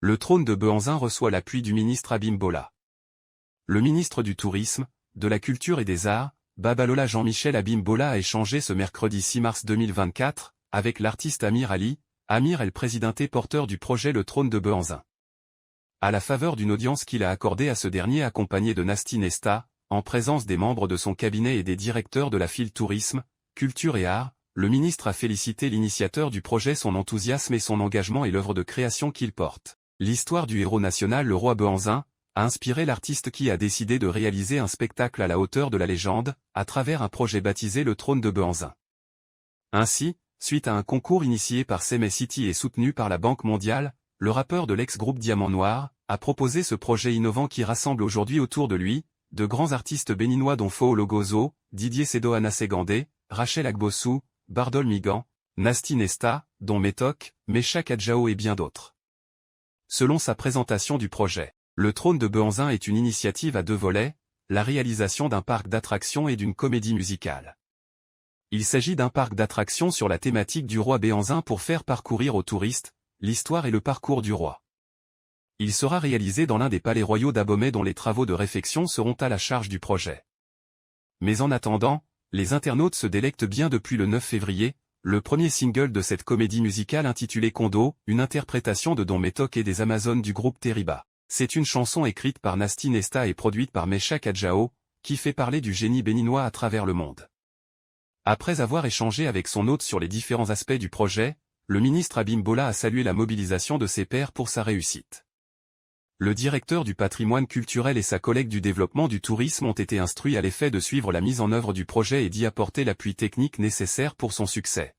Le trône de Behanzin reçoit l'appui du ministre Abimbola. Le ministre du Tourisme, de la Culture et des Arts, Babalola Jean-Michel Abimbola a échangé ce mercredi 6 mars 2024, avec l'artiste Amir Ali. Amir est le président et porteur du projet Le Trône de Behanzin. À la faveur d'une audience qu'il a accordée à ce dernier accompagné de Nasty Nesta, en présence des membres de son cabinet et des directeurs de la file Tourisme, Culture et Arts, le ministre a félicité l'initiateur du projet, son enthousiasme et son engagement et l'œuvre de création qu'il porte. L'histoire du héros national le roi Behanzin a inspiré l'artiste qui a décidé de réaliser un spectacle à la hauteur de la légende, à travers un projet baptisé Le Trône de Behanzin. Ainsi, suite à un concours initié par Semay City et soutenu par la Banque mondiale, le rappeur de l'ex-groupe Diamant Noir a proposé ce projet innovant qui rassemble aujourd'hui autour de lui de grands artistes béninois dont Fo Ologozo, Didier Sedo Anasegandé, Rachel Agbossou, Bardol Migan, Nasty Nesta, dont Métoc, Meshak Adjao et bien d'autres. Selon sa présentation du projet, Le Trône de Behanzin est une initiative à deux volets, la réalisation d'un parc d'attractions et d'une comédie musicale. Il s'agit d'un parc d'attractions sur la thématique du roi Behanzin pour faire parcourir aux touristes l'histoire et le parcours du roi. Il sera réalisé dans l'un des palais royaux d'Abomey dont les travaux de réfection seront à la charge du projet. Mais en attendant, les internautes se délectent bien depuis le 9 février, le premier single de cette comédie musicale intitulée Kondo, une interprétation de Don Métoc et des Amazones du groupe Teriba. C'est une chanson écrite par Nasty Nesta et produite par Meshak Adjao, qui fait parler du génie béninois à travers le monde. Après avoir échangé avec son hôte sur les différents aspects du projet, le ministre Abimbola a salué la mobilisation de ses pairs pour sa réussite. Le directeur du patrimoine culturel et sa collègue du développement du tourisme ont été instruits à l'effet de suivre la mise en œuvre du projet et d'y apporter l'appui technique nécessaire pour son succès.